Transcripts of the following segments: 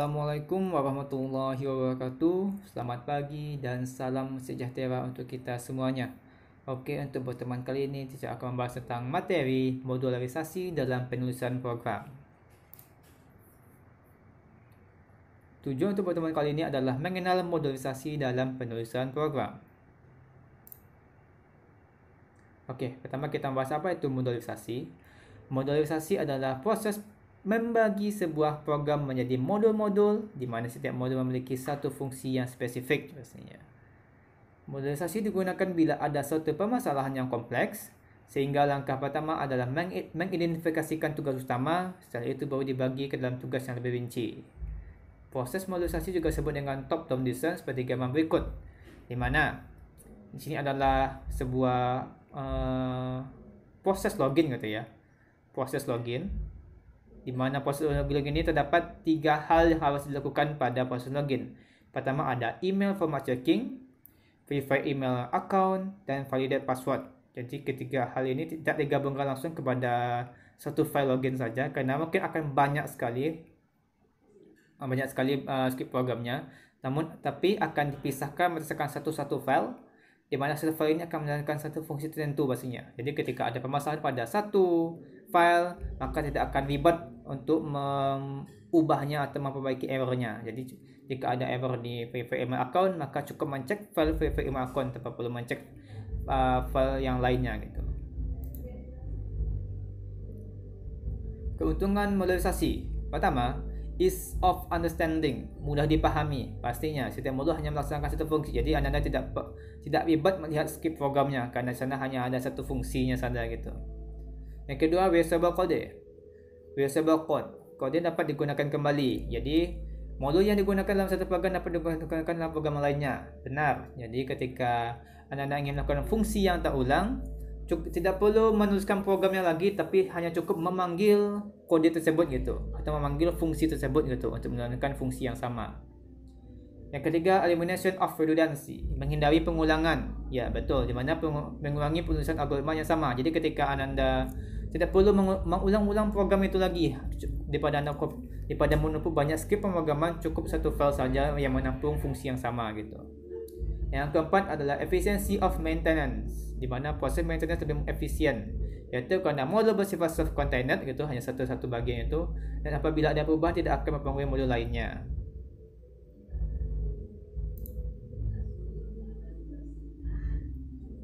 Assalamualaikum warahmatullahi wabarakatuh. Selamat pagi dan salam sejahtera untuk kita semuanya. Oke, untuk pertemuan kali ini saya akan membahas tentang materi modularisasi dalam penulisan program. Tujuan untuk pertemuan kali ini adalah mengenal modularisasi dalam penulisan program. Oke, pertama kita membahas apa itu modularisasi. Modularisasi adalah proses membagi sebuah program menjadi modul-modul di mana setiap modul memiliki satu fungsi yang spesifik biasanya. Modularisasi digunakan bila ada suatu permasalahan yang kompleks, sehingga langkah pertama adalah mengidentifikasikan tugas utama, setelah itu baru dibagi ke dalam tugas yang lebih rinci. Proses modularisasi juga disebut dengan top-down design seperti gambar berikut, di mana di sini adalah sebuah proses login gitu ya. Proses login di mana proses login ini terdapat 3 hal yang harus dilakukan pada proses login. Pertama ada email format checking, verify email account, dan validate password. Jadi ketiga hal ini tidak digabungkan langsung kepada satu file login saja karena mungkin akan banyak sekali script programnya. Tapi akan dipisahkan berdasarkan satu file, di mana satu file ini akan menjalankan satu fungsi tertentu pastinya. Jadi ketika ada permasalahan pada satu file, maka tidak akan ribet untuk mengubahnya atau memperbaiki errornya. Jadi jika ada error di verify email account, maka cukup mencek file verify email account tanpa perlu mencek file yang lainnya gitu. Keuntungan modularisasi. Pertama, ease of understanding, mudah dipahami. Pastinya setiap modul hanya melaksanakan satu fungsi. Jadi Anda tidak ribet melihat script programnya karena sana hanya ada satu fungsinya saja gitu. Yang kedua, reusable code. Reusable code. Kode dapat digunakan kembali. Jadi modul yang digunakan dalam satu program dapat digunakan dalam program lainnya. Benar. Jadi ketika Anda ingin melakukan fungsi yang tak ulang, tidak perlu menuliskan programnya lagi, tapi hanya cukup memanggil kode tersebut gitu, atau memanggil fungsi tersebut gitu untuk menjalankan fungsi yang sama. Yang ketiga, elimination of redundancy, menghindari pengulangan. Ya betul, di mana mengurangi penulisan algoritma yang sama. Jadi ketika Anda tidak perlu mengulang-ulang program itu lagi, daripada menumpuk banyak script pemrograman, cukup satu file saja yang menampung fungsi yang sama gitu. Yang keempat adalah efficiency of maintenance, di mana proses maintenance lebih efisien, iaitu kerana modul bersifat self-contained gitu, hanya satu bagian itu, dan apabila ada perubahan tidak akan mempengaruhi modul lainnya.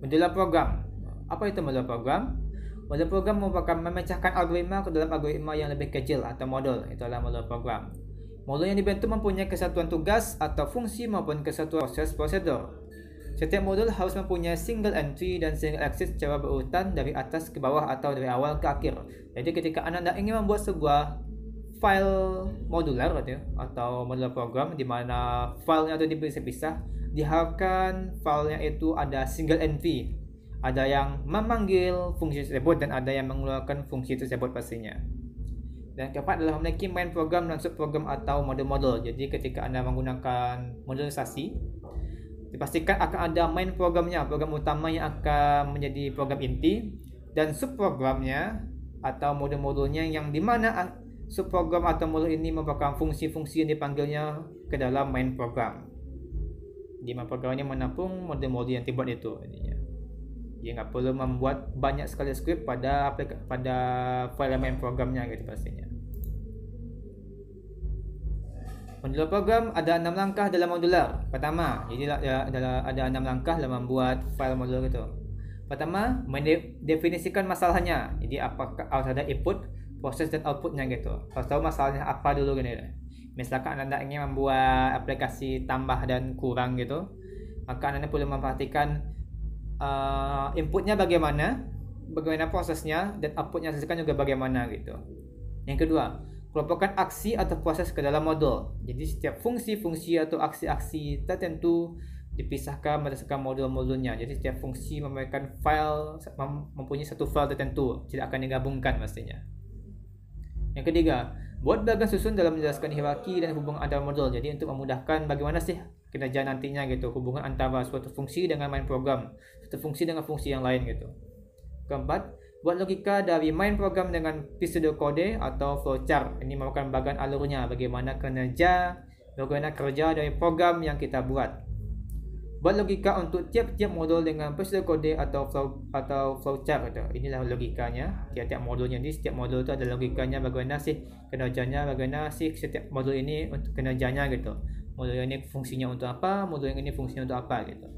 Modular program. Apa itu modular program? Modular program merupakan memecahkan algoritma ke dalam algoritma yang lebih kecil atau modul. Itu adalah modular program. Modul yang dibentuk mempunyai kesatuan tugas atau fungsi maupun kesatuan proses prosedur. Setiap modul harus mempunyai single entry dan single exit secara berurutan dari atas ke bawah atau dari awal ke akhir. Jadi ketika Anda ingin membuat sebuah file modular atau modular program di mana filenya itu dipisah-pisah, diharapkan filenya itu ada single entry. Ada yang memanggil fungsi tersebut dan ada yang mengeluarkan fungsi tersebut pastinya. Dan keempat adalah memiliki main program dan subprogram atau modul-modul. Jadi ketika Anda menggunakan modularisasi, dipastikan akan ada main programnya, program utama yang akan menjadi program inti, dan subprogramnya atau modul-modulnya yang dimana subprogram atau modul ini merupakan fungsi-fungsi yang dipanggilnya ke dalam main program. Di main program ini menampung modul-modul yang dibuat itu. Dia nggak perlu membuat banyak sekali script pada file main programnya gitu pastinya. Modular program ada 6 langkah dalam modular. Pertama, jadi ada 6 langkah dalam membuat file modular itu. Pertama, mendefinisikan masalahnya. Jadi apakah harus ada input, proses dan outputnya gitu. Harus tahu masalahnya apa dulu gitu. Misalkan Anda ingin membuat aplikasi tambah dan kurang gitu, maka Anda perlu memperhatikan inputnya bagaimana prosesnya, dan outputnya hasilkan juga bagaimana gitu. Yang kedua, kelompokkan aksi atau proses ke dalam modul. Jadi setiap fungsi-fungsi atau aksi-aksi tertentu dipisahkan berdasarkan modul-modulnya. Jadi setiap fungsi mempunyai satu file tertentu, tidak akan digabungkan pastinya. Yang ketiga, buat bagian susun dalam menjelaskan hierarki dan hubungan antara modul. Jadi untuk memudahkan bagaimana sih kinerja nantinya gitu, hubungan antara suatu fungsi dengan main program, suatu fungsi dengan fungsi yang lain gitu. Keempat, Buat logika dari main program dengan pseudocode atau flowchart. Ini merupakan bagian alurnya, bagaimana kerja dari program yang kita buat. Buat logika untuk tiap-tiap modul dengan pseudocode atau flowchart itu. Inilah logikanya. Tiap-tiap modulnya ini, setiap modul itu ada logikanya, bagaimana sih kinerjanya, bagaimana sih setiap modul ini untuk kinerjanya gitu. Modul ini fungsinya untuk apa, modul yang ini fungsinya untuk apa gitu.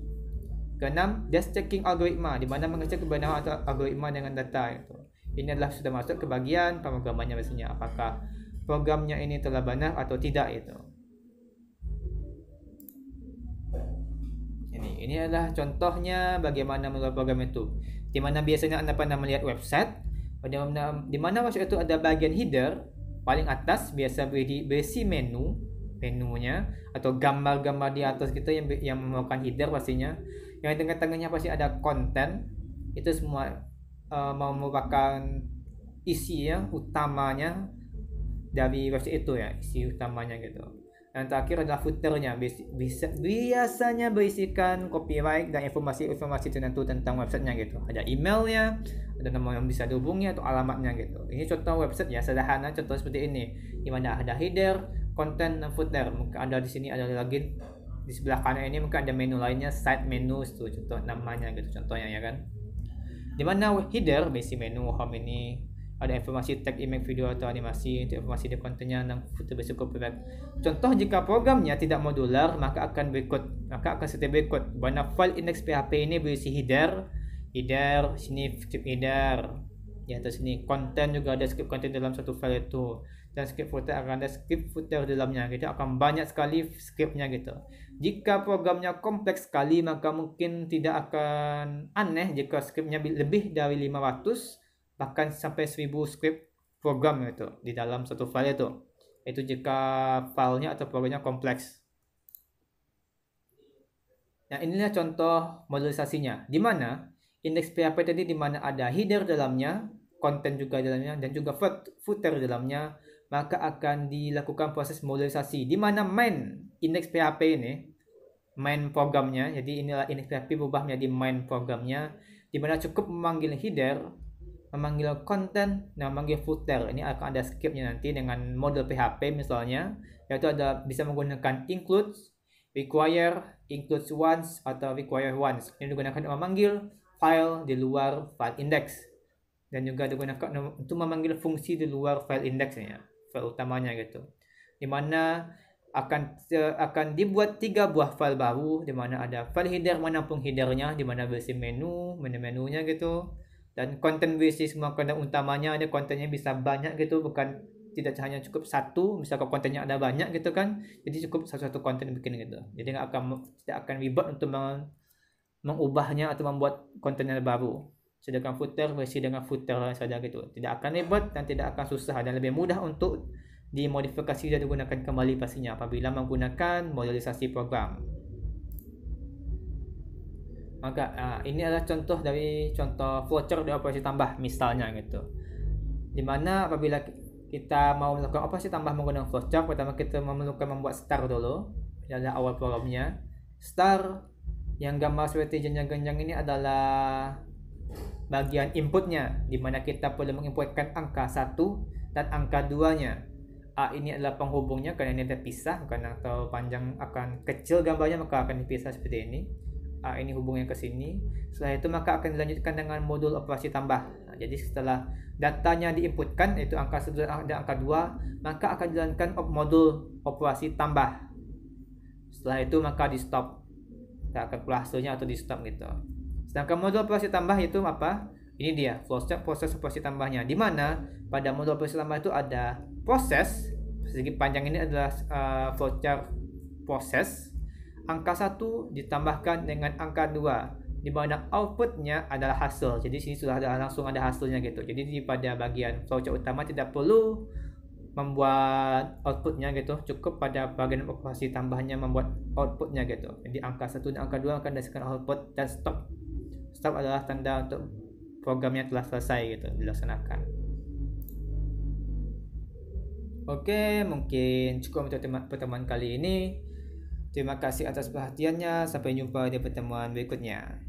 Keenam, just checking algoritma, di mana mengecek kebenaran atau algoritma dengan data itu. Ini adalah sudah masuk ke bagian pemrogramannya biasanya, apakah programnya ini telah benar atau tidak itu. Ini adalah contohnya bagaimana membuat program itu. Di mana biasanya Anda pernah melihat website, di mana website itu ada bagian header, paling atas biasa berisi menunya atau gambar-gambar di atas kita yang merupakan header pastinya. Yang tengah-tengahnya pasti ada konten. Itu semua merupakan isi yang utamanya dari website itu ya, isi utamanya gitu. Dan terakhir adalah footernya, biasanya berisikan copyright dan informasi tertentu tentang websitenya gitu. Ada emailnya, ada nomor yang bisa dihubungi atau alamatnya gitu. Ini contoh website ya, sederhana contoh seperti ini, di mana ada header, konten, dan footer. Mungkin ada di sini ada lagi di sebelah kanan ini mungkin ada menu lainnya, side menu itu contoh namanya gitu, contohnya ya kan. Di mana header berisi menu, home ini ada informasi tag, image, video atau animasi, untuk informasi di kontennya, dan footer berisi copyright. Contoh jika programnya tidak modular maka akan seperti berikut. Mana file index PHP ini berisi header, sini script header. Di atas sini konten juga ada script konten dalam satu file itu, dan script footer akan ada script footer dalamnya gitu. Akan banyak sekali scriptnya gitu. Jika programnya kompleks sekali maka mungkin tidak akan aneh jika scriptnya lebih dari 500 bahkan sampai 1000 script program itu di dalam satu file itu. Itu jika filenya atau programnya kompleks. Nah, inilah contoh modulisasinya, di mana indeks PHP tadi di mana ada header dalamnya, konten juga dalamnya, dan juga footer dalamnya, maka akan dilakukan proses modulisasi, di mana main indeks PHP ini, main programnya, jadi inilah indeks PHP berubah menjadi main programnya, di mana cukup memanggil header, memanggil konten, dan memanggil footer. Ini akan ada scriptnya nanti dengan model PHP misalnya, yaitu ada bisa menggunakan includes, require, includes once, atau require once. Ini digunakan untuk memanggil file di luar file index, dan juga digunakan untuk memanggil fungsi di luar file indexnya, file utamanya gitu. Dimana akan dibuat 3 buah file baru, dimana ada file header menampung headernya, dimana berisi menu-menunya gitu, dan konten berisi semua konten utamanya. Ada kontennya bisa banyak gitu, bukan tidak hanya cukup satu, misalkan kontennya ada banyak gitu kan, jadi cukup satu konten bikin gitu. Jadi tidak akan ribet untuk mengubahnya atau membuat kontennya baru. Sedangkan footer versi dengan footer saja gitu, tidak akan ribet dan tidak akan susah, dan lebih mudah untuk dimodifikasi dan digunakan kembali pastinya apabila menggunakan modulisasi program. Maka ini adalah contoh flowchart dari operasi tambah misalnya gitu. Dimana apabila kita mau melakukan operasi tambah menggunakan flowchart, pertama kita memerlukan membuat star dulu, adalah awal programnya. Star yang gambar seperti jenjang-jenjang ini adalah bagian inputnya, dimana kita perlu menginputkan angka 1 dan angka 2-nya. Ini adalah penghubungnya, karena ini terpisah, karena atau panjang akan kecil gambarnya maka akan dipisah seperti ini. Ini hubungnya ke sini. Setelah itu maka akan dilanjutkan dengan modul operasi tambah. Jadi setelah datanya diinputkan, yaitu angka 1 dan angka 2, maka akan dijalankan modul operasi tambah. Setelah itu maka di stop, kita akan keluar hasilnya atau di stop gitu. Sedangkan modul operasi tambah itu apa? Ini dia proses operasi tambahnya, di mana pada modul operasi tambah itu ada proses, segi panjang ini adalah flowchart proses. Angka 1 ditambahkan dengan angka 2, di mana outputnya adalah hasil. Jadi sini sudah langsung ada hasilnya gitu. Jadi pada bagian flowchart utama tidak perlu membuat outputnya gitu, cukup pada bagian operasi tambahnya membuat outputnya gitu. Jadi angka 1 dan angka 2 akan dihasilkan output, dan stop adalah tanda untuk programnya telah selesai gitu, dilaksanakan. Oke, mungkin cukup untuk pertemuan kali ini. Terima kasih atas perhatiannya. Sampai jumpa di pertemuan berikutnya.